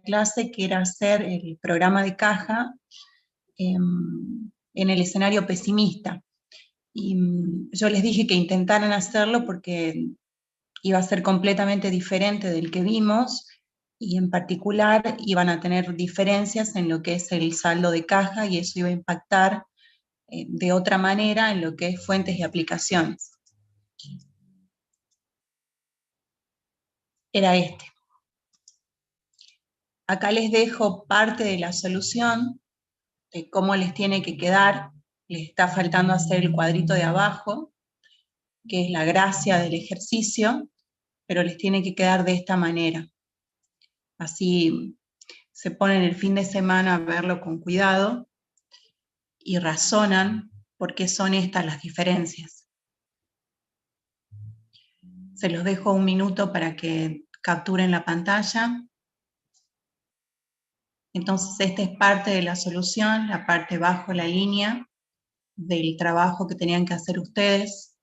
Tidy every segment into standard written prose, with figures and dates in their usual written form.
clase, que era hacer el programa de caja en el escenario pesimista. Y yo les dije que intentaran hacerlo porque iba a ser completamente diferente del que vimos, y en particular iban a tener diferencias en lo que es el saldo de caja, y eso iba a impactar de otra manera en lo que es fuentes y aplicaciones. Era este. Acá les dejo parte de la solución, de cómo les tiene que quedar. Les está faltando hacer el cuadrito de abajo, que es la gracia del ejercicio, pero les tiene que quedar de esta manera. Así se ponen el fin de semana a verlo con cuidado y razonan por qué son estas las diferencias. Se los dejo un minuto para que capturen la pantalla. Entonces, esta es parte de la solución, la parte bajo la línea del trabajo que tenían que hacer ustedes,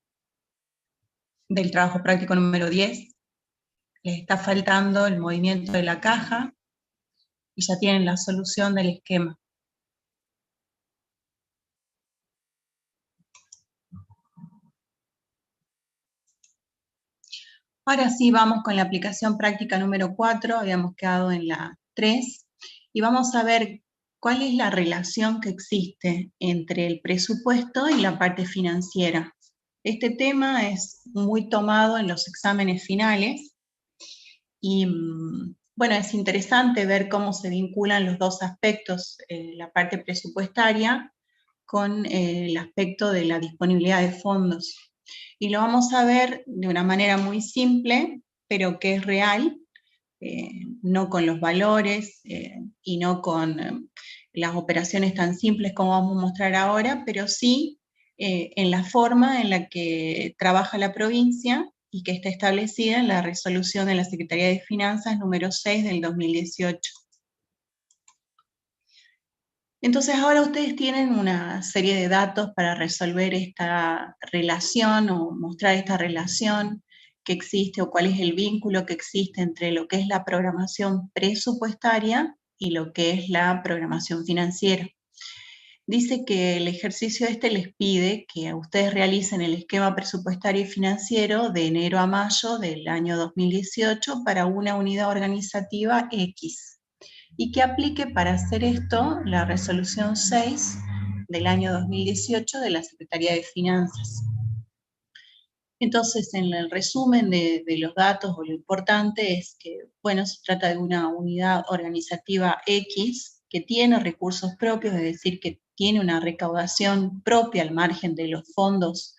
del trabajo práctico número 10. Les está faltando el movimiento de la caja y ya tienen la solución del esquema. Ahora sí, vamos con la aplicación práctica número 4, habíamos quedado en la 3, y vamos a ver cuál es la relación que existe entre el presupuesto y la parte financiera. Este tema es muy tomado en los exámenes finales, y bueno, es interesante ver cómo se vinculan los dos aspectos, la parte presupuestaria con el aspecto de la disponibilidad de fondos. Y lo vamos a ver de una manera muy simple, pero que es real, no con los valores y no con las operaciones tan simples como vamos a mostrar ahora, pero sí en la forma en la que trabaja la provincia y que está establecida en la resolución de la Secretaría de Finanzas número 6 del 2018. Entonces ahora ustedes tienen una serie de datos para resolver esta relación o mostrar esta relación que existe, o cuál es el vínculo que existe entre lo que es la programación presupuestaria y lo que es la programación financiera. Dice que el ejercicio les pide que ustedes realicen el esquema presupuestario y financiero de enero a mayo del año 2018 para una unidad organizativa X, y que aplique para hacer esto la resolución 6 del año 2018 de la Secretaría de Finanzas. Entonces, en el resumen de los datos, o lo importante es que, bueno, se trata de una unidad organizativa X que tiene recursos propios, es decir, que tiene una recaudación propia al margen de los fondos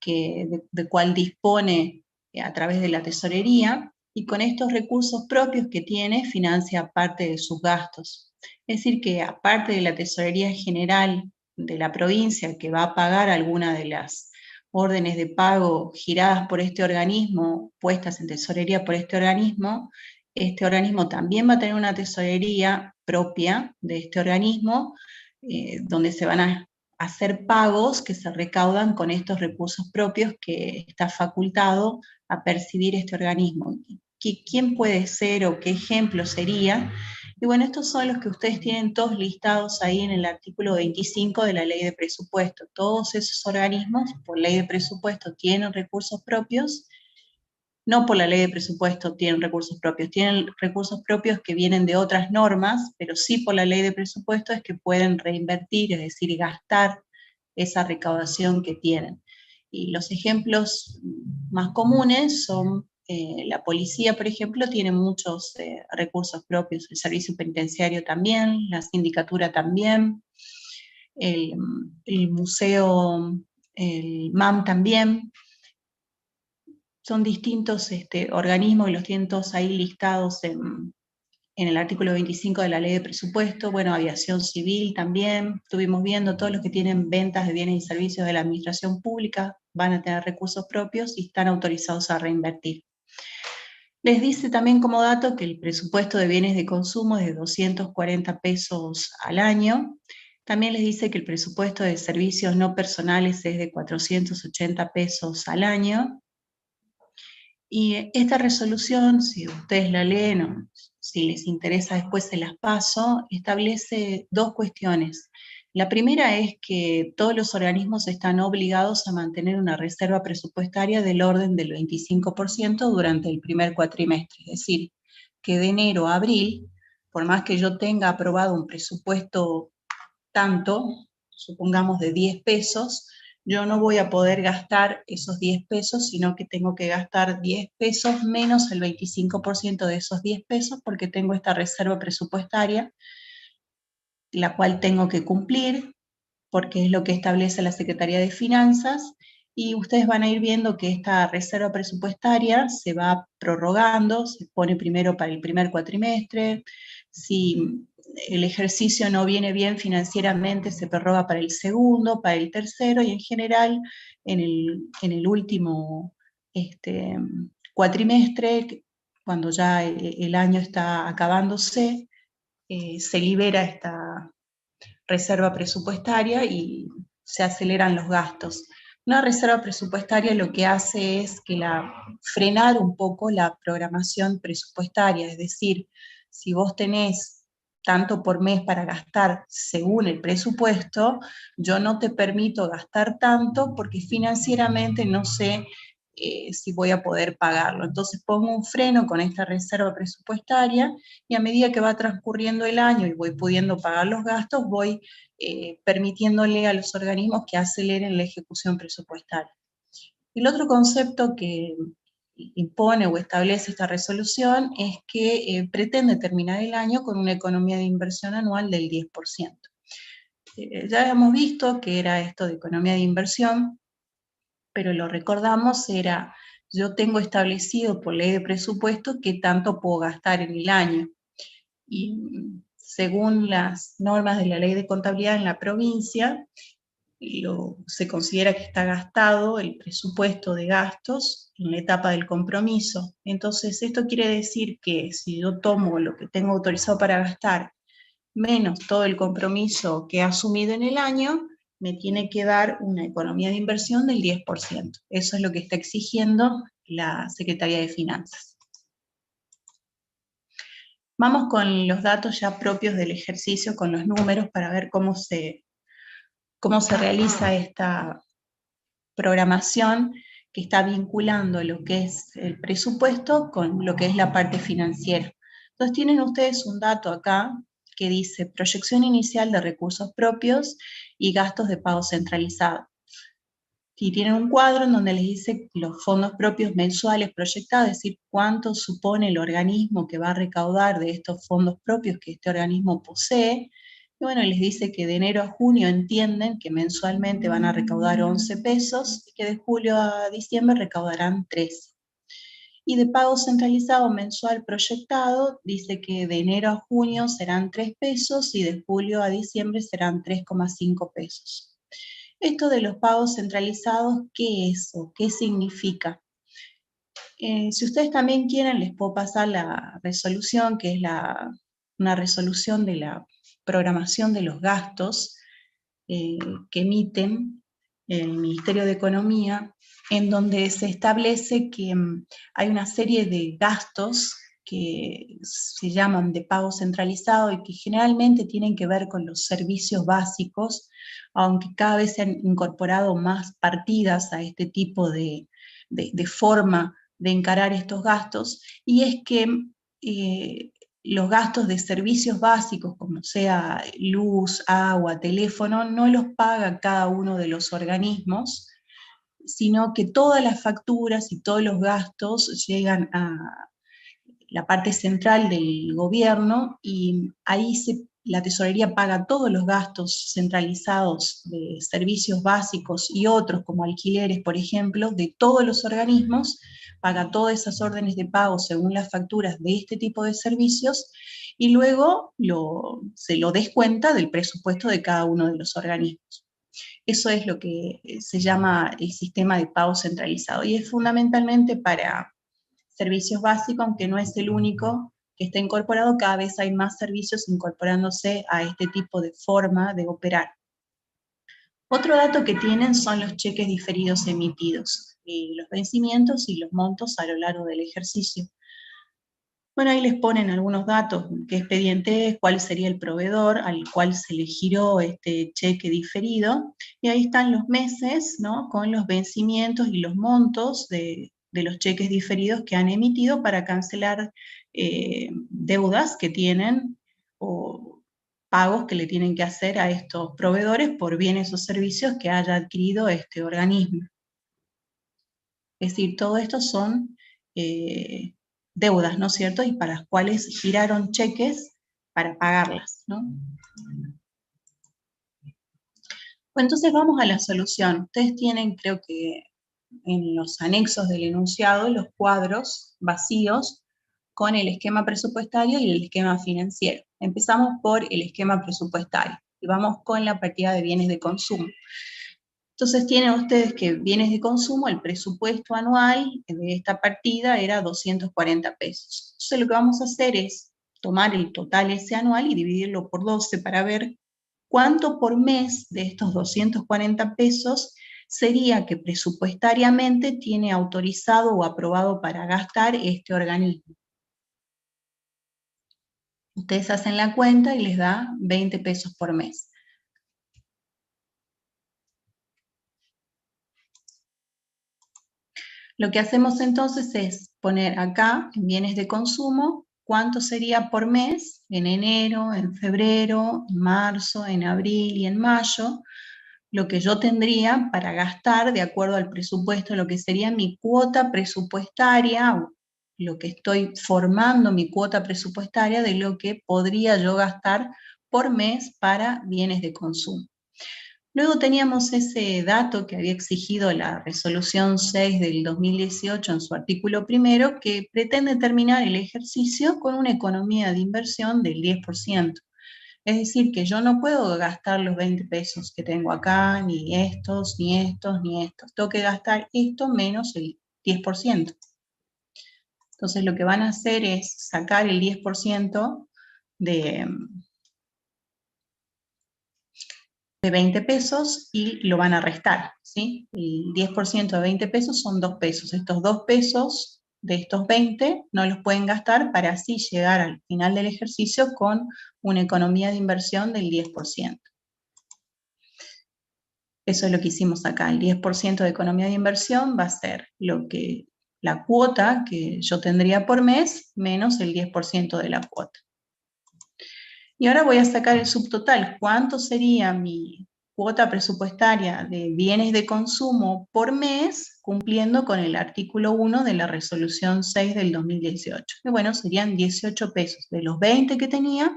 de cual dispone a través de la tesorería, y con estos recursos propios que tiene, financia parte de sus gastos. Es decir, que aparte de la tesorería general de la provincia, que va a pagar alguna de las órdenes de pago giradas por este organismo, puestas en tesorería por este organismo también va a tener una tesorería propia de este organismo, donde se van a hacer pagos que se recaudan con estos recursos propios que está facultado a percibir este organismo. ¿Quién puede ser o qué ejemplo sería? Y bueno, estos son los que ustedes tienen todos listados ahí en el artículo 25 de la Ley de Presupuesto. Todos esos organismos, por Ley de Presupuesto, tienen recursos propios. No por la Ley de Presupuesto tienen recursos propios que vienen de otras normas, pero sí por la Ley de Presupuesto es que pueden reinvertir, es decir, gastar esa recaudación que tienen. Y los ejemplos más comunes son la policía, por ejemplo, tiene muchos recursos propios, el servicio penitenciario también, la sindicatura también, el museo, el MAM también. Son distintos organismos y los tienen todos ahí listados en el artículo 25 de la Ley de Presupuesto. Bueno, aviación civil también, estuvimos viendo, todos los que tienen ventas de bienes y servicios de la administración pública van a tener recursos propios y están autorizados a reinvertir. Les dice también como dato que el presupuesto de bienes de consumo es de 240 pesos al año. También les dice que el presupuesto de servicios no personales es de 480 pesos al año. Y esta resolución, si ustedes la leen o si les interesa después se las paso, establece dos cuestiones. La primera es que todos los organismos están obligados a mantener una reserva presupuestaria del orden del 25% durante el primer cuatrimestre, es decir, que de enero a abril, por más que yo tenga aprobado un presupuesto tanto, supongamos de 10 pesos, yo no voy a poder gastar esos 10 pesos, sino que tengo que gastar 10 pesos menos el 25% de esos 10 pesos porque tengo esta reserva presupuestaria, la cual tengo que cumplir, porque es lo que establece la Secretaría de Finanzas, y ustedes van a ir viendo que esta reserva presupuestaria se va prorrogando, se pone primero para el primer cuatrimestre, si el ejercicio no viene bien financieramente, se prorroga para el segundo, para el tercero, y en general en el último cuatrimestre, cuando ya el año está acabándose, se libera esta reserva presupuestaria y se aceleran los gastos. Una reserva presupuestaria lo que hace es frenar un poco la programación presupuestaria, es decir, si vos tenés tanto por mes para gastar según el presupuesto, yo no te permito gastar tanto porque financieramente no sé si voy a poder pagarlo. Entonces pongo un freno con esta reserva presupuestaria y a medida que va transcurriendo el año y voy pudiendo pagar los gastos, voy permitiéndole a los organismos que aceleren la ejecución presupuestaria. El otro concepto que impone o establece esta resolución es que pretende terminar el año con una economía de inversión anual del 10%. Ya hemos visto que era esto de economía de inversión, pero lo recordamos, yo tengo establecido por ley de presupuesto qué tanto puedo gastar en el año. Y según las normas de la ley de contabilidad en la provincia, se considera que está gastado el presupuesto de gastos en la etapa del compromiso. Entonces, esto quiere decir que si yo tomo lo que tengo autorizado para gastar, menos todo el compromiso que he asumido en el año, me tiene que dar una economía de inversión del 10%. Eso es lo que está exigiendo la Secretaría de Finanzas. Vamos con los datos ya propios del ejercicio, con los números, para ver cómo se realiza esta programación que está vinculando lo que es el presupuesto con lo que es la parte financiera. Entonces tienen ustedes un dato acá que dice proyección inicial de recursos propios y gastos de pago centralizado. Y tienen un cuadro en donde les dice los fondos propios mensuales proyectados, es decir, cuánto supone el organismo que va a recaudar de estos fondos propios que este organismo posee. Y bueno, les dice que de enero a junio entienden que mensualmente van a recaudar 11 pesos y que de julio a diciembre recaudarán 13. Y de pago centralizado mensual proyectado, dice que de enero a junio serán 3 pesos y de julio a diciembre serán 3,5 pesos. Esto de los pagos centralizados, ¿qué es o qué significa? Si ustedes también quieren, les puedo pasar la resolución, que es una resolución de la programación de los gastos que emiten el Ministerio de Economía, en donde se establece que hay una serie de gastos que se llaman de pago centralizado y que generalmente tienen que ver con los servicios básicos, aunque cada vez se han incorporado más partidas a este tipo de forma de encarar estos gastos, y es que los gastos de servicios básicos, como sea luz, agua, teléfono, no los paga cada uno de los organismos, sino que todas las facturas y todos los gastos llegan a la parte central del gobierno y ahí la tesorería paga todos los gastos centralizados de servicios básicos y otros como alquileres, por ejemplo, de todos los organismos, paga todas esas órdenes de pago según las facturas de este tipo de servicios y luego se lo descuenta del presupuesto de cada uno de los organismos. Eso es lo que se llama el sistema de pago centralizado y es fundamentalmente para servicios básicos, aunque no es el único que está incorporado, cada vez hay más servicios incorporándose a este tipo de forma de operar. Otro dato que tienen son los cheques diferidos emitidos, los vencimientos y los montos a lo largo del ejercicio. Bueno, ahí les ponen algunos datos, qué expediente es, cuál sería el proveedor al cual se le giró este cheque diferido, y ahí están los meses, ¿no?, con los vencimientos y los montos de los cheques diferidos que han emitido para cancelar deudas que tienen o pagos que le tienen que hacer a estos proveedores por bienes o servicios que haya adquirido este organismo. Es decir, todo esto son deudas, ¿no es cierto? Y para las cuales giraron cheques para pagarlas, ¿no? Bueno, entonces vamos a la solución. Ustedes tienen, creo que en los anexos del enunciado, los cuadros vacíos con el esquema presupuestario y el esquema financiero. Empezamos por el esquema presupuestario y vamos con la partida de bienes de consumo. Entonces tienen ustedes que bienes de consumo, el presupuesto anual de esta partida era 240 pesos. Entonces lo que vamos a hacer es tomar el total ese anual y dividirlo por 12 para ver cuánto por mes de estos 240 pesos sería que presupuestariamente tiene autorizado o aprobado para gastar este organismo. Ustedes hacen la cuenta y les da 20 pesos por mes. Lo que hacemos entonces es poner acá en bienes de consumo cuánto sería por mes en enero, en febrero, en marzo, en abril y en mayo, lo que yo tendría para gastar de acuerdo al presupuesto, lo que sería mi cuota presupuestaria, lo que estoy formando mi cuota presupuestaria de lo que podría yo gastar por mes para bienes de consumo. Luego teníamos ese dato que había exigido la resolución 6 del 2018 en su artículo primero, que pretende terminar el ejercicio con una economía de inversión del 10%. Es decir, que yo no puedo gastar los 20 pesos que tengo acá, ni estos, ni estos, ni estos. Tengo que gastar esto menos el 10%. Entonces lo que van a hacer es sacar el 10% de 20 pesos y lo van a restar, ¿sí? El 10% de 20 pesos son 2 pesos. Estos 2 pesos de estos 20 no los pueden gastar para así llegar al final del ejercicio con una economía de inversión del 10%. Eso es lo que hicimos acá. El 10% de economía de inversión va a ser la cuota que yo tendría por mes menos el 10% de la cuota. Y ahora voy a sacar el subtotal. ¿Cuánto sería mi cuota presupuestaria de bienes de consumo por mes cumpliendo con el artículo 1 de la resolución 6 del 2018? Y bueno, serían 18 pesos. De los 20 que tenía,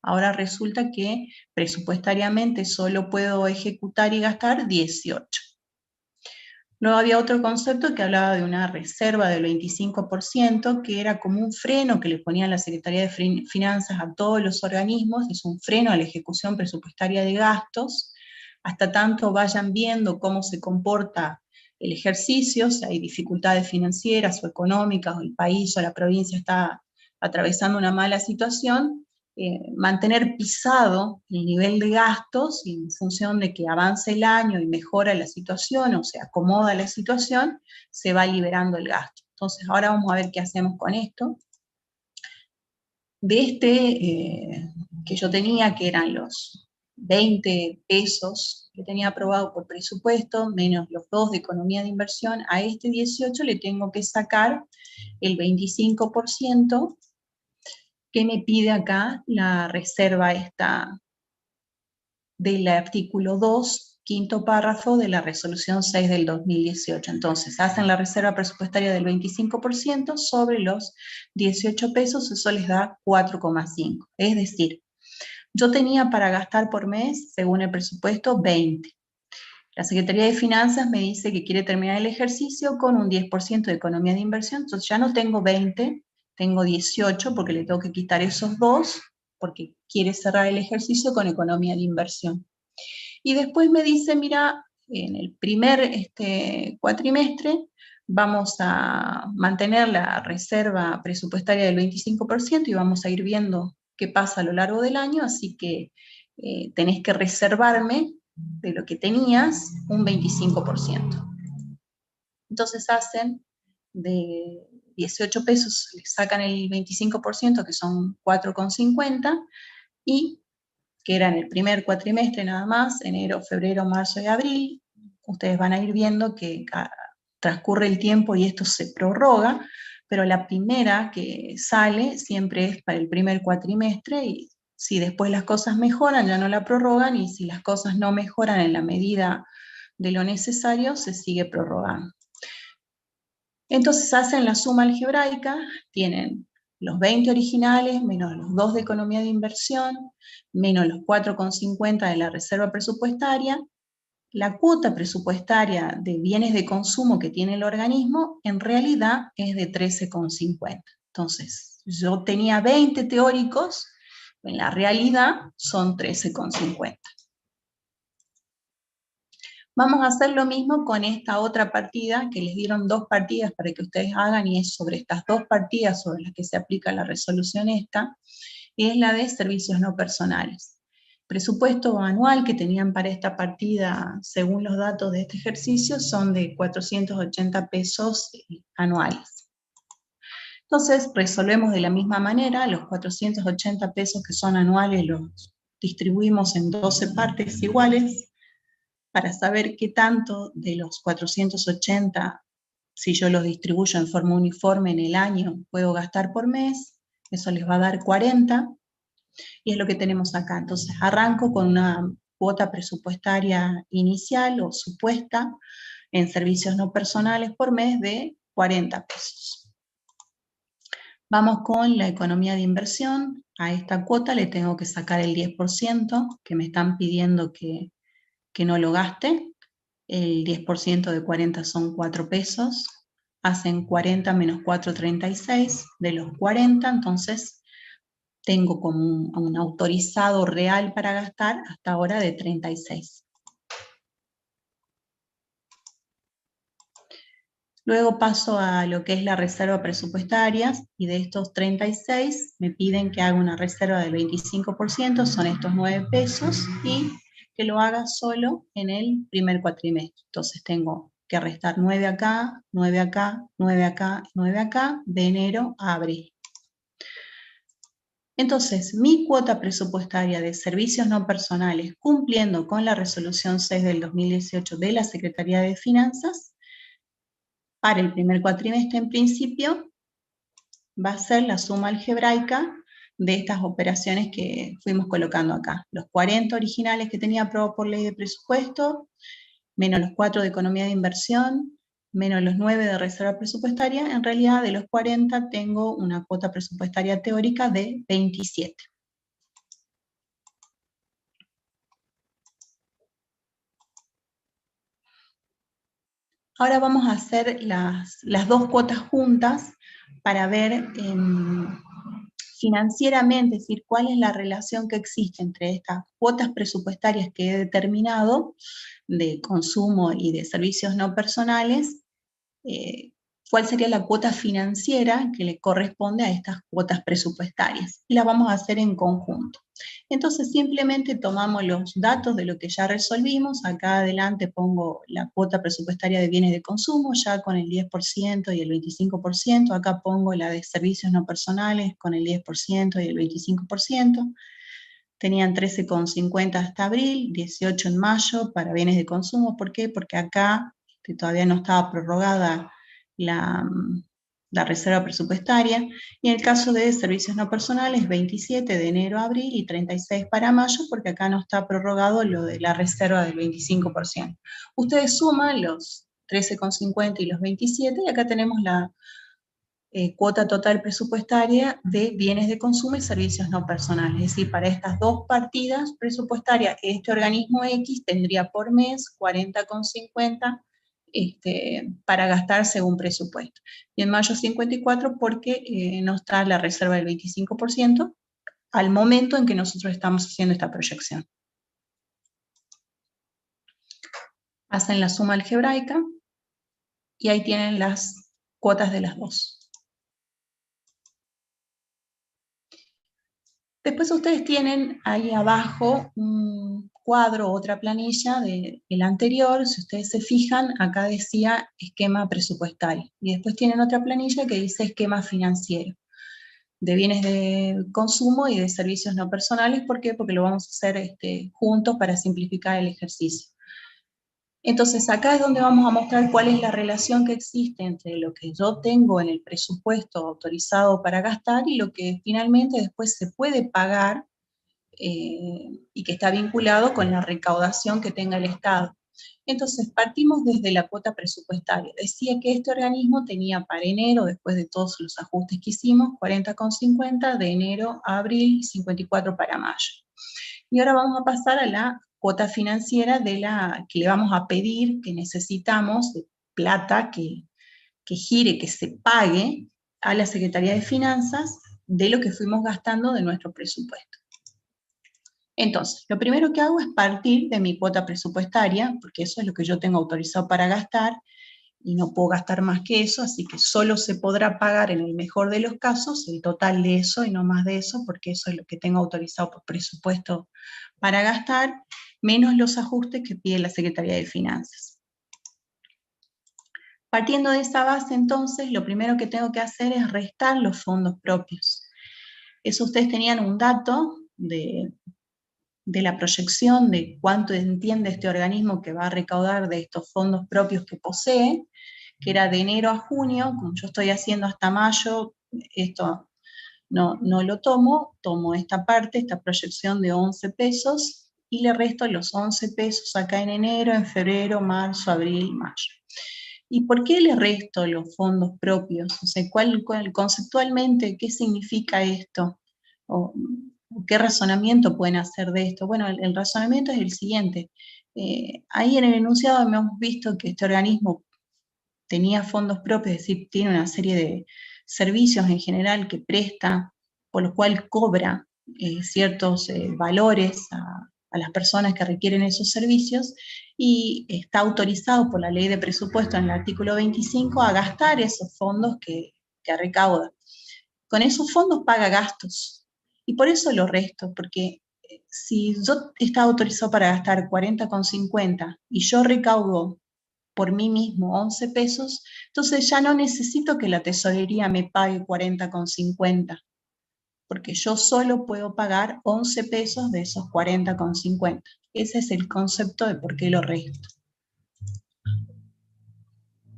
ahora resulta que presupuestariamente solo puedo ejecutar y gastar 18. Luego había otro concepto que hablaba de una reserva del 25%, que era como un freno que le ponía la Secretaría de Finanzas a todos los organismos, es un freno a la ejecución presupuestaria de gastos, hasta tanto vayan viendo cómo se comporta el ejercicio, si hay dificultades financieras o económicas, o el país o la provincia está atravesando una mala situación, mantener pisado el nivel de gastos y en función de que avance el año y mejora la situación o se acomoda la situación, se va liberando el gasto. Entonces ahora vamos a ver qué hacemos con esto. De que yo tenía, que eran los 20 pesos que tenía aprobado por presupuesto, menos los 2 de economía de inversión, a este 18 le tengo que sacar el 25%, que me pide acá la reserva esta del artículo 2, quinto párrafo de la resolución 6 del 2018. Entonces, hacen la reserva presupuestaria del 25% sobre los 18 pesos, eso les da 4,5. Es decir, yo tenía para gastar por mes, según el presupuesto, 20. La Secretaría de Finanzas me dice que quiere terminar el ejercicio con un 10% de economía de inversión, entonces ya no tengo 20, tengo 18 porque le tengo que quitar esos 2, porque quiere cerrar el ejercicio con economía de inversión. Y después me dice, mira, en el primer cuatrimestre vamos a mantener la reserva presupuestaria del 25% y vamos a ir viendo qué pasa a lo largo del año, así que tenés que reservarme de lo que tenías un 25%. Entonces hacen de 18 pesos le sacan el 25%, que son 4,50, y que era en el primer cuatrimestre nada más, enero, febrero, marzo y abril. Ustedes van a ir viendo que transcurre el tiempo y esto se prorroga, pero la primera que sale siempre es para el primer cuatrimestre, y si después las cosas mejoran ya no la prorrogan, y si las cosas no mejoran en la medida de lo necesario se sigue prorrogando. Entonces hacen la suma algebraica, tienen los 20 originales, menos los 2 de economía de inversión, menos los 4,50 de la reserva presupuestaria. La cuota presupuestaria de bienes de consumo que tiene el organismo en realidad es de 13,50. Entonces, yo tenía 20 teóricos, en la realidad son 13,50. Vamos a hacer lo mismo con esta otra partida, que les dieron 2 partidas para que ustedes hagan, y es sobre estas 2 partidas sobre las que se aplica la resolución esta, y es la de servicios no personales. Presupuesto anual que tenían para esta partida, según los datos de este ejercicio, son de 480 pesos anuales. Entonces, resolvemos de la misma manera, los 480 pesos que son anuales los distribuimos en 12 partes iguales, para saber qué tanto de los 480, si yo los distribuyo en forma uniforme en el año, puedo gastar por mes. Eso les va a dar 40, y es lo que tenemos acá. Entonces arranco con una cuota presupuestaria inicial o supuesta en servicios no personales por mes de 40 pesos. Vamos con la economía de inversión. A esta cuota le tengo que sacar el 10%, que me están pidiendo que no lo gaste. El 10% de 40 son 4 pesos, hacen 40 menos 4,36 de los 40, entonces tengo como un autorizado real para gastar hasta ahora de 36. Luego paso a lo que es la reserva presupuestaria, y de estos 36 me piden que haga una reserva del 25%, son estos 9 pesos, y que lo haga solo en el primer cuatrimestre. Entonces tengo que restar 9 acá, 9 acá, 9 acá, 9 acá, de enero a abril. Entonces, mi cuota presupuestaria de servicios no personales, cumpliendo con la resolución 6 del 2018 de la Secretaría de Finanzas, para el primer cuatrimestre en principio, va a ser la suma algebraica de estas operaciones que fuimos colocando acá. Los 40 originales que tenía aprobado por ley de presupuesto, menos los 4 de economía de inversión, menos los 9 de reserva presupuestaria. En realidad, de los 40 tengo una cuota presupuestaria teórica de 27. Ahora vamos a hacer las 2 cuotas juntas para ver financieramente, es decir, cuál es la relación que existe entre estas cuotas presupuestarias que he determinado de consumo y de servicios no personales, cuál sería la cuota financiera que le corresponde a estas cuotas presupuestarias. Y las vamos a hacer en conjunto. Entonces simplemente tomamos los datos de lo que ya resolvimos. Acá adelante pongo la cuota presupuestaria de bienes de consumo, ya con el 10% y el 25%. Acá pongo la de servicios no personales con el 10% y el 25%. Tenían 13,50 hasta abril, 18 en mayo para bienes de consumo. ¿Por qué? Porque acá todavía no estaba prorrogada la reserva presupuestaria, y en el caso de servicios no personales, 27 de enero a abril y 36 para mayo, porque acá no está prorrogado lo de la reserva del 25%. Ustedes suman los 13,50 y los 27, y acá tenemos la cuota total presupuestaria de bienes de consumo y servicios no personales. Es decir, para estas 2 partidas presupuestarias, este organismo X tendría por mes 40,50 para gastar según presupuesto. Y en mayo 54 porque no está la reserva del 25% al momento en que nosotros estamos haciendo esta proyección. Hacen la suma algebraica y ahí tienen las cuotas de las 2. Después ustedes tienen ahí abajo un cuadro, otra planilla del anterior, si ustedes se fijan, acá decía esquema presupuestario. Y después tienen otra planilla que dice esquema financiero, de bienes de consumo y de servicios no personales. ¿Por qué? Porque lo vamos a hacer juntos para simplificar el ejercicio. Entonces, acá es donde vamos a mostrar cuál es la relación que existe entre lo que yo tengo en el presupuesto autorizado para gastar y lo que finalmente después se puede pagar y que está vinculado con la recaudación que tenga el Estado. Entonces, partimos desde la cuota presupuestaria. Decía que este organismo tenía para enero, después de todos los ajustes que hicimos, 40,50, de enero a abril, 54 para mayo. Y ahora vamos a pasar a la cuota financiera de la que le vamos a pedir, que necesitamos, de plata que gire, que se pague a la Secretaría de Finanzas de lo que fuimos gastando de nuestro presupuesto. Entonces, lo primero que hago es partir de mi cuota presupuestaria, porque eso es lo que yo tengo autorizado para gastar, y no puedo gastar más que eso, así que solo se podrá pagar en el mejor de los casos el total de eso y no más de eso, porque eso es lo que tengo autorizado por presupuesto para gastar, menos los ajustes que pide la Secretaría de Finanzas. Partiendo de esa base, entonces, lo primero que tengo que hacer es restar los fondos propios. Eso ustedes tenían un dato de la proyección de cuánto entiende este organismo que va a recaudar de estos fondos propios que posee, que era de enero a junio. Como yo estoy haciendo hasta mayo, esto no lo tomo esta parte, esta proyección de 11 pesos, y le resto los 11 pesos acá en enero, en febrero, marzo, abril, mayo. ¿Y por qué le resto los fondos propios? O sea, conceptualmente, ¿qué significa esto? O, ¿qué razonamiento pueden hacer de esto? Bueno, el razonamiento es el siguiente. Ahí en el enunciado hemos visto que este organismo tenía fondos propios, es decir, tiene una serie de servicios en general que presta, por lo cual cobra ciertos valores a las personas que requieren esos servicios, y está autorizado por la ley de presupuesto en el artículo 25 a gastar esos fondos que recauda. Con esos fondos paga gastos, y por eso lo resto, porque si yo estaba autorizado para gastar 40,50 y yo recaudo por mí mismo 11 pesos, entonces ya no necesito que la tesorería me pague 40,50, porque yo solo puedo pagar 11 pesos de esos 40,50. Ese es el concepto de por qué lo resto.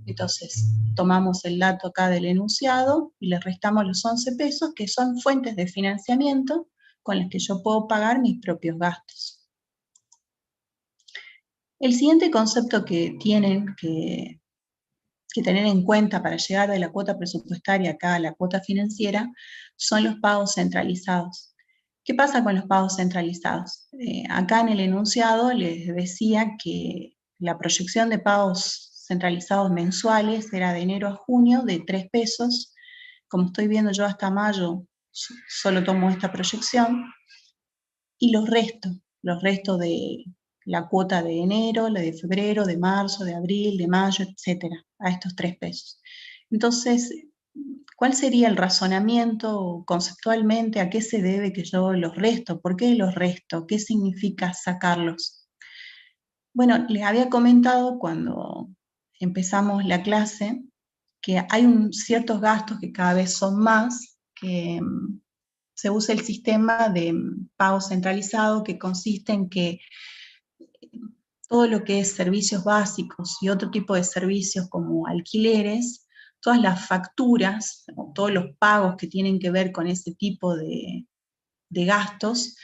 Entonces, tomamos el dato acá del enunciado y le restamos los 11 pesos, que son fuentes de financiamiento con las que yo puedo pagar mis propios gastos. El siguiente concepto que tienen que tener en cuenta para llegar de la cuota presupuestaria acá a la cuota financiera son los pagos centralizados. ¿Qué pasa con los pagos centralizados? Acá en el enunciado les decía que la proyección de pagos centralizados mensuales era de enero a junio de 3 pesos. Como estoy viendo yo hasta mayo, solo tomo esta proyección y los restos de la cuota de enero, la de febrero, de marzo, de abril, de mayo, etcétera, a estos 3 pesos. Entonces, ¿cuál sería el razonamiento conceptualmente? ¿A qué se debe que yo los resto? ¿Por qué los resto? ¿Qué significa sacarlos? Bueno, les había comentado cuando empezamos la clase que hay ciertos gastos que cada vez son más, que se usa el sistema de pago centralizado, que consiste en que todo lo que es servicios básicos y otro tipo de servicios como alquileres, todas las facturas o todos los pagos que tienen que ver con ese tipo de gastos,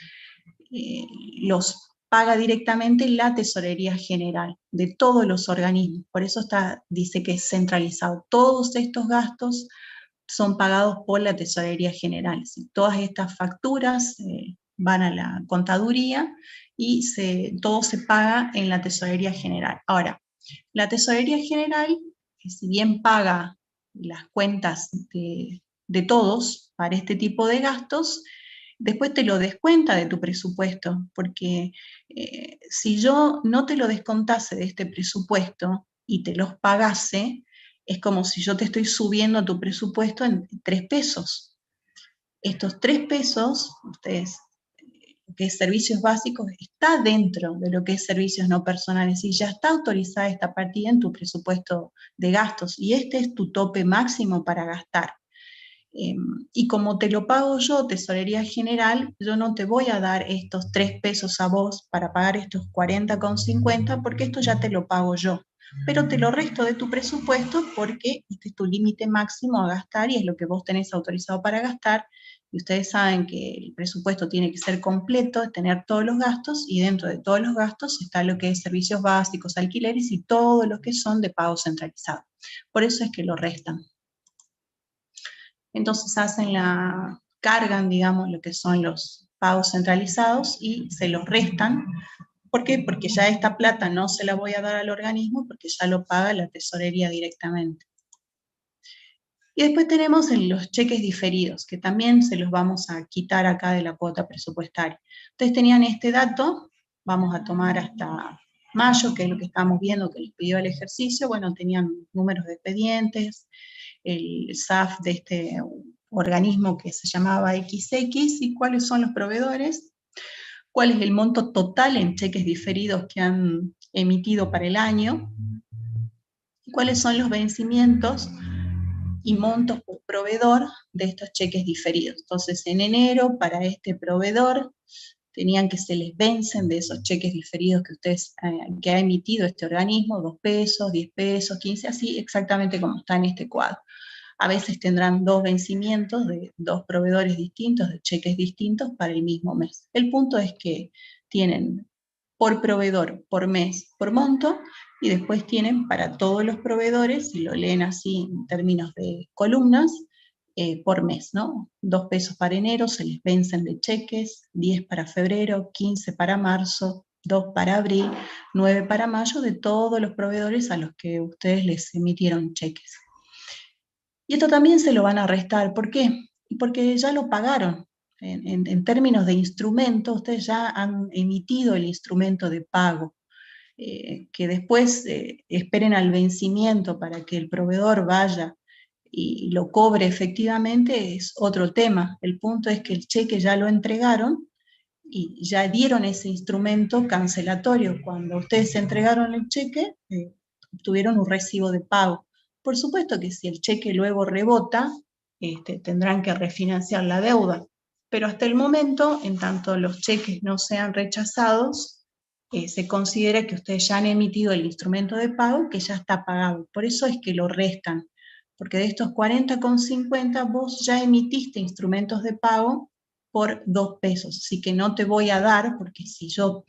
los paga directamente la Tesorería General de todos los organismos. Por eso dice que es centralizado. Todos estos gastos son pagados por la Tesorería General. Todas estas facturas van a la contaduría y todo se paga en la Tesorería General. Ahora, la Tesorería General, que si bien paga las cuentas de todos para este tipo de gastos, después te lo descuenta de tu presupuesto, porque si yo no te lo descontase de este presupuesto y te los pagase, es como si yo te estoy subiendo tu presupuesto en 3 pesos. Estos 3 pesos, ustedes que es servicios básicos, está dentro de lo que es servicios no personales y ya está autorizada esta partida en tu presupuesto de gastos y este es tu tope máximo para gastar. Y como te lo pago yo, Tesorería General, yo no te voy a dar estos 3 pesos a vos para pagar estos 40,50 porque esto ya te lo pago yo. Pero te lo resto de tu presupuesto porque este es tu límite máximo a gastar y es lo que vos tenés autorizado para gastar. Y ustedes saben que el presupuesto tiene que ser completo, es tener todos los gastos y dentro de todos los gastos está lo que es servicios básicos, alquileres y todo lo que son de pago centralizado. Por eso es que lo restan. Entonces cargan, digamos, lo que son los pagos centralizados y se los restan. ¿Por qué? Porque ya esta plata no se la voy a dar al organismo porque ya lo paga la tesorería directamente. Y después tenemos los cheques diferidos, que también se los vamos a quitar acá de la cuota presupuestaria. Ustedes tenían este dato, vamos a tomar hasta mayo, que es lo que estamos viendo que les pidió el ejercicio. Bueno, tenían números de expedientes, el SAF de este organismo que se llamaba XX y cuáles son los proveedores, cuál es el monto total en cheques diferidos que han emitido para el año, y cuáles son los vencimientos y montos por proveedor de estos cheques diferidos. Entonces, en enero, para este proveedor, tenían que se les vencen de esos cheques diferidos que ustedes, que ha emitido este organismo, 2 pesos, 10 pesos, 15, así exactamente como está en este cuadro. A veces tendrán 2 vencimientos de 2 proveedores distintos, de cheques distintos para el mismo mes. El punto es que tienen por proveedor, por mes, por monto, y después tienen para todos los proveedores, si lo leen así en términos de columnas, por mes, ¿no? 2 pesos para enero, se les vencen de cheques, 10 para febrero, 15 para marzo, 2 para abril, 9 para mayo, de todos los proveedores a los que ustedes les emitieron cheques. Y esto también se lo van a restar. ¿Por qué? Porque ya lo pagaron. En términos de instrumento, ustedes ya han emitido el instrumento de pago. Que después esperen al vencimiento para que el proveedor vaya y lo cobre efectivamente es otro tema. El punto es que el cheque ya lo entregaron y ya dieron ese instrumento cancelatorio. Cuando ustedes entregaron el cheque, obtuvieron un recibo de pago. Por supuesto que si el cheque luego rebota, tendrán que refinanciar la deuda. Pero hasta el momento, en tanto los cheques no sean rechazados, se considera que ustedes ya han emitido el instrumento de pago que ya está pagado. Por eso es que lo restan, porque de estos 40,50 vos ya emitiste instrumentos de pago por 2 pesos, así que no te voy a dar, porque si yo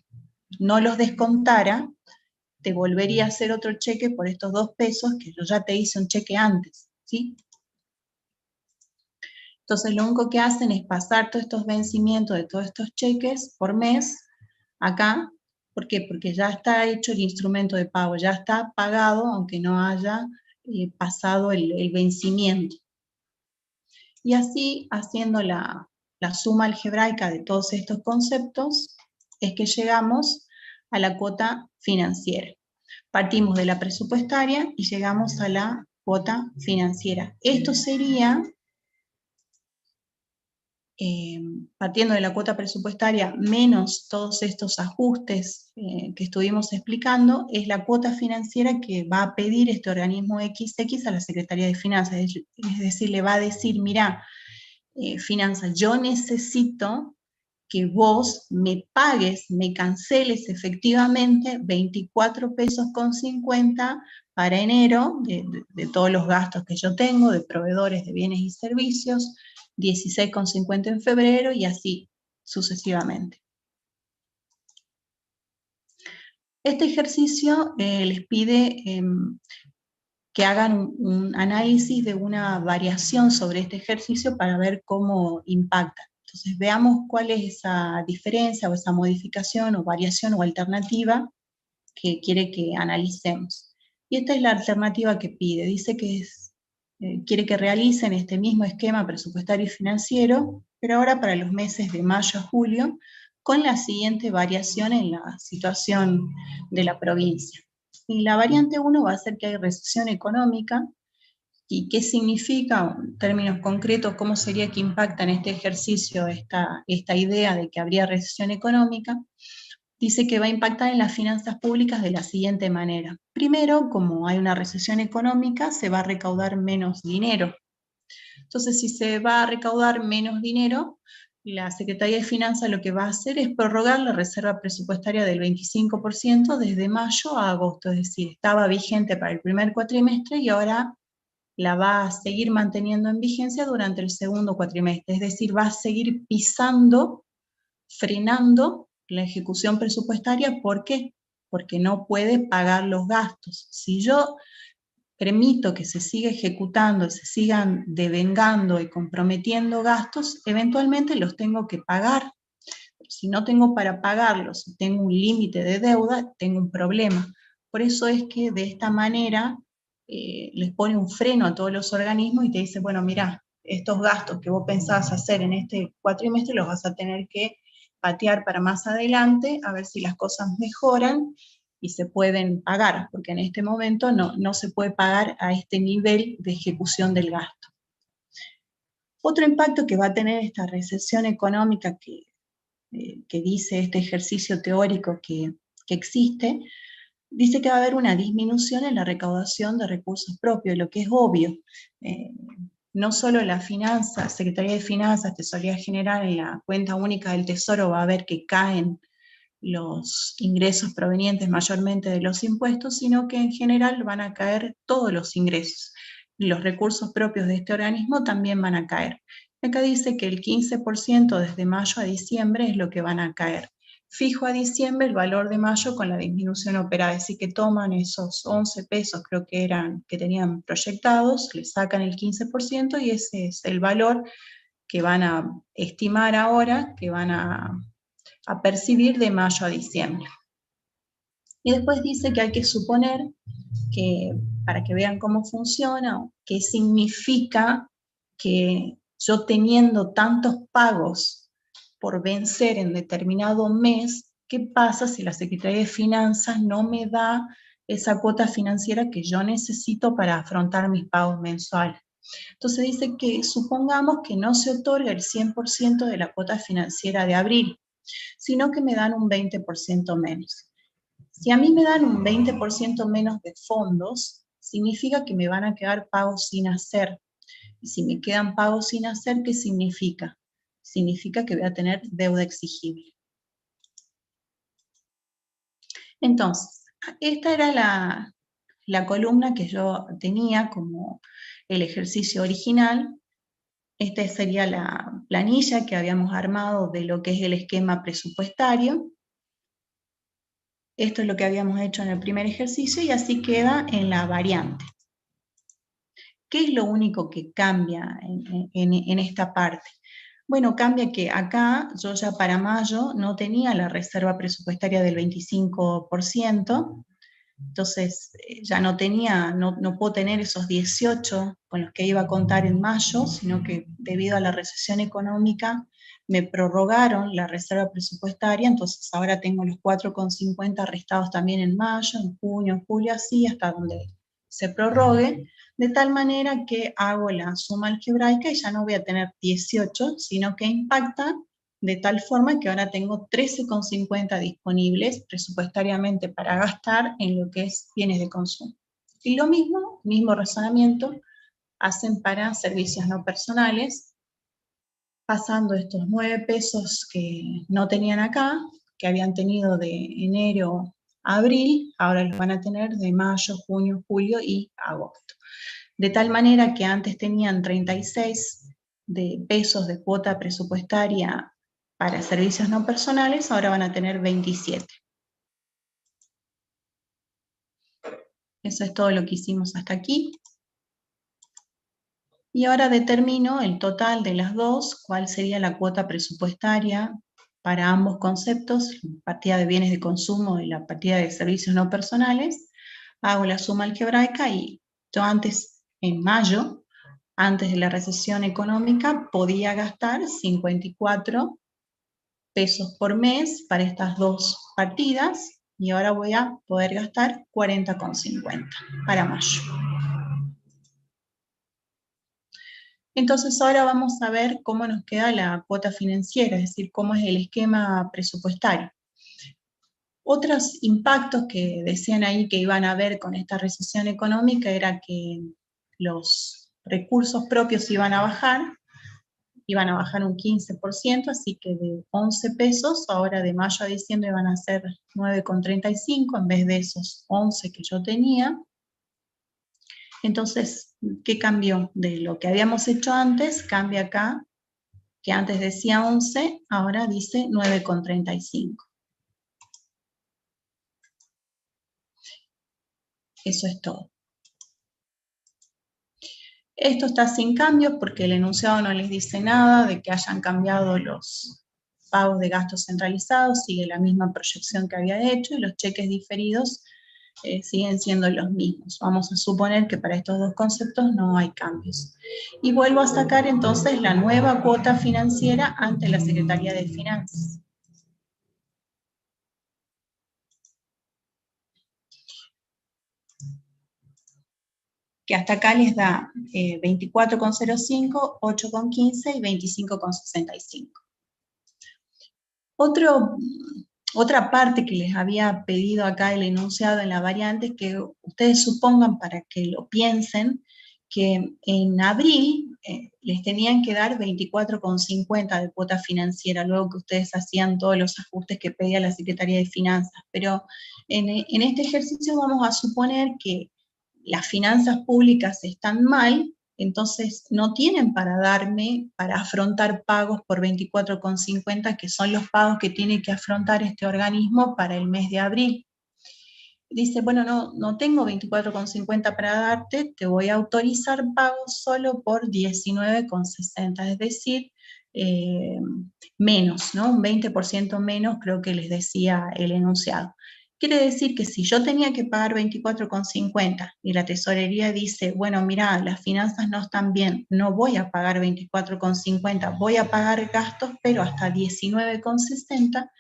no los descontara, te volvería a hacer otro cheque por estos 2 pesos que yo ya te hice un cheque antes, ¿sí? Entonces lo único que hacen es pasar todos estos vencimientos de todos estos cheques por mes acá. ¿Por qué? Porque ya está hecho el instrumento de pago, ya está pagado aunque no haya pasado el vencimiento. Y así, haciendo la suma algebraica de todos estos conceptos, es que llegamos a la cuota financiera. Partimos de la presupuestaria y llegamos a la cuota financiera. Esto sería, partiendo de la cuota presupuestaria menos todos estos ajustes que estuvimos explicando, es la cuota financiera que va a pedir este organismo XX a la Secretaría de Finanzas. Es decir, le va a decir, mirá, Finanzas, yo necesito que vos me pagues, me canceles efectivamente 24 pesos con 50 para enero de todos los gastos que yo tengo, de proveedores de bienes y servicios, 16,50 en febrero y así sucesivamente. Este ejercicio les pide que hagan un análisis de una variación sobre este ejercicio para ver cómo impacta. Entonces veamos cuál es esa diferencia o esa modificación o variación o alternativa que quiere que analicemos. Y esta es la alternativa que pide. Dice que quiere que realicen este mismo esquema presupuestario y financiero, pero ahora para los meses de mayo a julio, con la siguiente variación en la situación de la provincia. Y la variante 1 va a ser que hay recesión económica ¿Y qué significa, en términos concretos, cómo sería que impacta en este ejercicio esta idea de que habría recesión económica? Dice que va a impactar en las finanzas públicas de la siguiente manera. Primero, como hay una recesión económica, se va a recaudar menos dinero. Entonces, si se va a recaudar menos dinero, la Secretaría de Finanzas lo que va a hacer es prorrogar la reserva presupuestaria del 25% desde mayo a agosto, es decir, estaba vigente para el primer cuatrimestre y ahora la va a seguir manteniendo en vigencia durante el segundo cuatrimestre, es decir, va a seguir pisando, frenando la ejecución presupuestaria. ¿Por qué? Porque no puede pagar los gastos. Si yo permito que se siga ejecutando, se sigan devengando y comprometiendo gastos, eventualmente los tengo que pagar. Si no tengo para pagarlos, si tengo un límite de deuda, tengo un problema. Por eso es que de esta manera les pone un freno a todos los organismos y te dice, bueno, mira, estos gastos que vos pensabas hacer en este cuatrimestre los vas a tener que patear para más adelante, a ver si las cosas mejoran y se pueden pagar, porque en este momento no se puede pagar a este nivel de ejecución del gasto. Otro impacto que va a tener esta recesión económica que dice este ejercicio teórico que existe, dice que va a haber una disminución en la recaudación de recursos propios, lo que es obvio. No solo la finanza, Secretaría de Finanzas, Tesorería General, en la cuenta única del Tesoro va a ver que caen los ingresos provenientes mayormente de los impuestos, sino que en general van a caer todos los ingresos. Los recursos propios de este organismo también van a caer. Acá dice que el 15% desde mayo a diciembre es lo que van a caer. Fijo a diciembre el valor de mayo con la disminución operada, así que toman esos 11 pesos, creo que eran, que tenían proyectados, le sacan el 15% y ese es el valor que van a estimar ahora, que van a percibir de mayo a diciembre. Y después dice que hay que suponer que, para que vean cómo funciona, qué significa que yo teniendo tantos pagos por vencer en determinado mes, ¿qué pasa si la Secretaría de Finanzas no me da esa cuota financiera que yo necesito para afrontar mis pagos mensuales? Entonces dice que supongamos que no se otorga el 100% de la cuota financiera de abril, sino que me dan un 20% menos. Si a mí me dan un 20% menos de fondos, significa que me van a quedar pagos sin hacer. Y si me quedan pagos sin hacer, ¿qué significa? Significa que voy a tener deuda exigible. Entonces, esta era la columna que yo tenía como el ejercicio original. Esta sería la planilla que habíamos armado de lo que es el esquema presupuestario. Esto es lo que habíamos hecho en el primer ejercicio y así queda en la variante. ¿Qué es lo único que cambia en esta parte? Bueno, cambia que acá yo ya para mayo no tenía la reserva presupuestaria del 25%, entonces ya no puedo tener esos 18 con los que iba a contar en mayo, sino que debido a la recesión económica me prorrogaron la reserva presupuestaria, entonces ahora tengo los 4,50 restados también en mayo, en junio, en julio, así hasta donde se prorrogue, de tal manera que hago la suma algebraica y ya no voy a tener 18, sino que impacta de tal forma que ahora tengo 13,50 disponibles presupuestariamente para gastar en lo que es bienes de consumo. Y lo mismo razonamiento, hacen para servicios no personales, pasando estos 9 pesos que no tenían acá, que habían tenido de enero a abril, ahora los van a tener de mayo, junio, julio y agosto. De tal manera que antes tenían 36 de pesos de cuota presupuestaria para servicios no personales, ahora van a tener 27. Eso es todo lo que hicimos hasta aquí. Y ahora determino el total de las dos, cuál sería la cuota presupuestaria para ambos conceptos, la partida de bienes de consumo y la partida de servicios no personales. Hago la suma algebraica y yo antes, en mayo, antes de la recesión económica, podía gastar 54 pesos por mes para estas dos partidas y ahora voy a poder gastar 40,50 para mayo. Entonces ahora vamos a ver cómo nos queda la cuota financiera, es decir, cómo es el esquema presupuestario. Otros impactos que decían ahí que iban a haber con esta recesión económica era que los recursos propios iban a bajar un 15%, así que de 11 pesos, ahora de mayo a diciembre van a ser 9,35 en vez de esos 11 que yo tenía. Entonces, ¿qué cambió? De lo que habíamos hecho antes, cambia acá, que antes decía 11, ahora dice 9,35. Eso es todo. Esto está sin cambios porque el enunciado no les dice nada de que hayan cambiado los pagos de gastos centralizados, sigue la misma proyección que había hecho y los cheques diferidos siguen siendo los mismos. Vamos a suponer que para estos dos conceptos no hay cambios. Y vuelvo a sacar entonces la nueva cuota financiera ante la Secretaría de Finanzas. Que hasta acá les da 24,05, 8,15 y 25,65. Otra parte que les había pedido acá el enunciado en la variante es que ustedes supongan, para que lo piensen, que en abril les tenían que dar 24,50 de cuota financiera, luego que ustedes hacían todos los ajustes que pedía la Secretaría de Finanzas. Pero en este ejercicio vamos a suponer que las finanzas públicas están mal, entonces no tienen para darme, para afrontar pagos por 24,50, que son los pagos que tiene que afrontar este organismo para el mes de abril. Dice, bueno, no tengo 24,50 para darte, te voy a autorizar pagos solo por 19,60, es decir, menos, ¿no? Un 20% menos, creo que les decía el enunciado. Quiere decir que si yo tenía que pagar 24,50 y la tesorería dice, bueno, mira, las finanzas no están bien, no voy a pagar 24,50, voy a pagar gastos, pero hasta 19,60,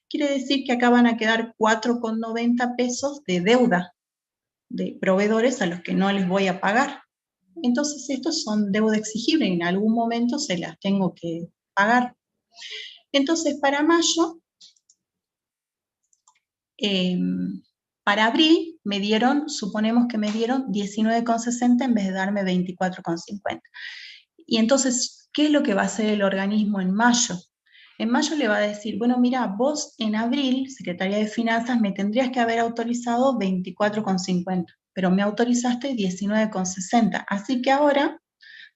quiere decir que acá van a quedar 4,90 pesos de deuda de proveedores a los que no les voy a pagar. Entonces, estos son deuda exigible, en algún momento se las tengo que pagar. Entonces, para mayo, para abril me dieron, suponemos que me dieron 19,60 en vez de darme 24,50. Y entonces, ¿qué es lo que va a hacer el organismo en mayo? En mayo le va a decir, bueno, mira, vos en abril, Secretaría de Finanzas, me tendrías que haber autorizado 24,50, pero me autorizaste 19,60. Así que ahora,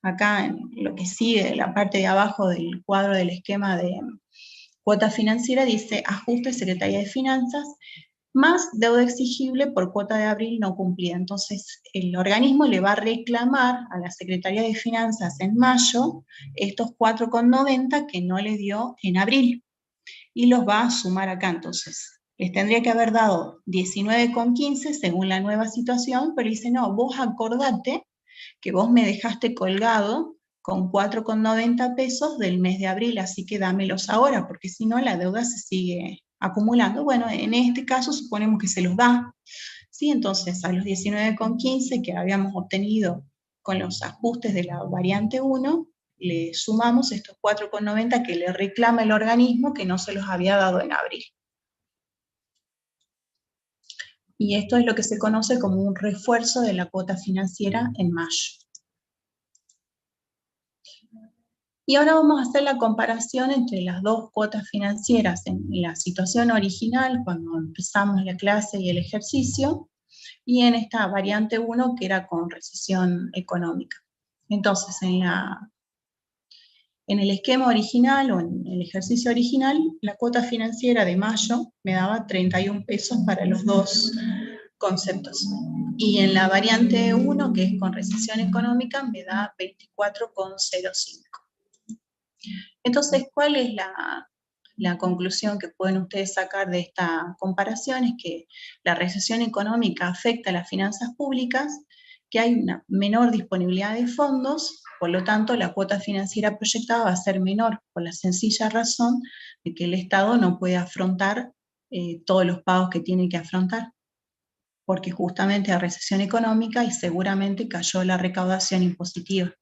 acá en lo que sigue, la parte de abajo del cuadro del esquema de cuota financiera, dice ajuste Secretaría de Finanzas, más deuda exigible por cuota de abril no cumplida. Entonces, el organismo le va a reclamar a la Secretaría de Finanzas en mayo estos 4,90 que no le dio en abril y los va a sumar acá. Entonces, les tendría que haber dado 19,15 según la nueva situación, pero dice, no, vos acordate que vos me dejaste colgado con 4,90 pesos del mes de abril, así que dámelos ahora, porque si no la deuda se sigue acumulando. Bueno, en este caso suponemos que se los da, ¿sí? Entonces a los 19,15 que habíamos obtenido con los ajustes de la variante 1, le sumamos estos 4,90 que le reclama el organismo que no se los había dado en abril. Y esto es lo que se conoce como un refuerzo de la cuota financiera en mayo. Y ahora vamos a hacer la comparación entre las dos cuotas financieras en la situación original, cuando empezamos la clase y el ejercicio, y en esta variante 1 que era con recesión económica. Entonces, en el esquema original o en el ejercicio original, la cuota financiera de mayo me daba 31 pesos para los dos conceptos. Y en la variante 1, que es con recesión económica, me da 24,05. Entonces, ¿cuál es la conclusión que pueden ustedes sacar de esta comparación? Es que la recesión económica afecta a las finanzas públicas, que hay una menor disponibilidad de fondos, por lo tanto la cuota financiera proyectada va a ser menor, por la sencilla razón de que el Estado no puede afrontar todos los pagos que tiene que afrontar, porque justamente hay recesión económica y seguramente cayó la recaudación impositiva.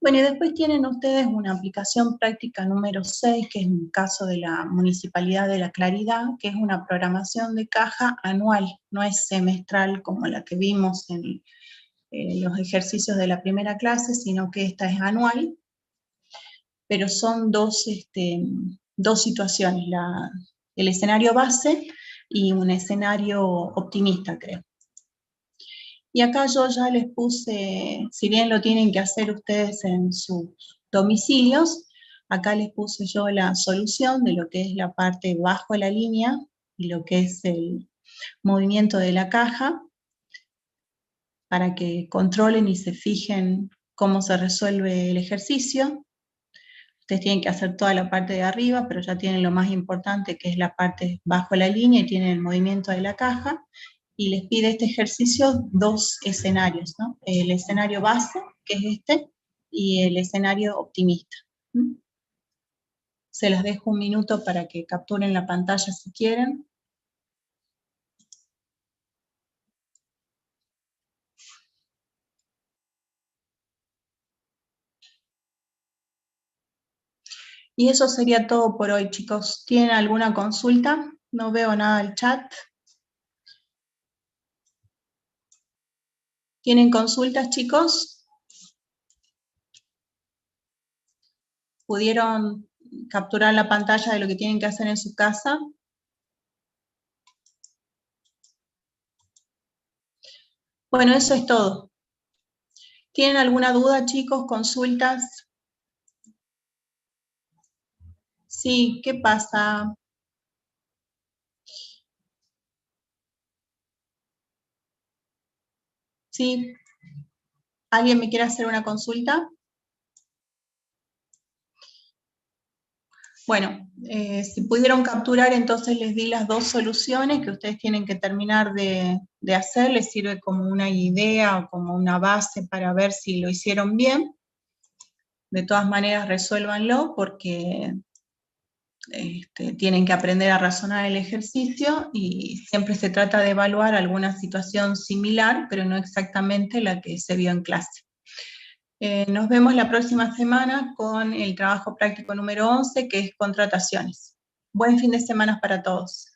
Bueno, y después tienen ustedes una aplicación práctica número 6, que es en el caso de la Municipalidad de La Claridad, que es una programación de caja anual, no es semestral como la que vimos en los ejercicios de la primera clase, sino que esta es anual, pero son dos situaciones, el escenario base y un escenario optimista, creo. Y acá yo ya les puse, si bien lo tienen que hacer ustedes en sus domicilios, acá les puse yo la solución de lo que es la parte bajo la línea y lo que es el movimiento de la caja, para que controlen y se fijen cómo se resuelve el ejercicio. Ustedes tienen que hacer toda la parte de arriba, pero ya tienen lo más importante, que es la parte bajo la línea, y tienen el movimiento de la caja, y les pide este ejercicio dos escenarios, ¿no? El escenario base, que es este, y el escenario optimista. Se las dejo un minuto para que capturen la pantalla si quieren. Y eso sería todo por hoy, chicos. ¿Tienen alguna consulta? No veo nada del chat. ¿Tienen consultas, chicos? ¿Pudieron capturar la pantalla de lo que tienen que hacer en su casa? Bueno, eso es todo. ¿Tienen alguna duda, chicos? ¿Consultas? Sí, ¿qué pasa? Sí, ¿alguien me quiere hacer una consulta? Bueno, si pudieron capturar, entonces les di las dos soluciones que ustedes tienen que terminar de hacer. Les sirve como una idea o como una base para ver si lo hicieron bien. De todas maneras, resuélvanlo porque tienen que aprender a razonar el ejercicio, y siempre se trata de evaluar alguna situación similar, pero no exactamente la que se vio en clase. Nos vemos la próxima semana con el trabajo práctico número 11, que es contrataciones. Buen fin de semana para todos.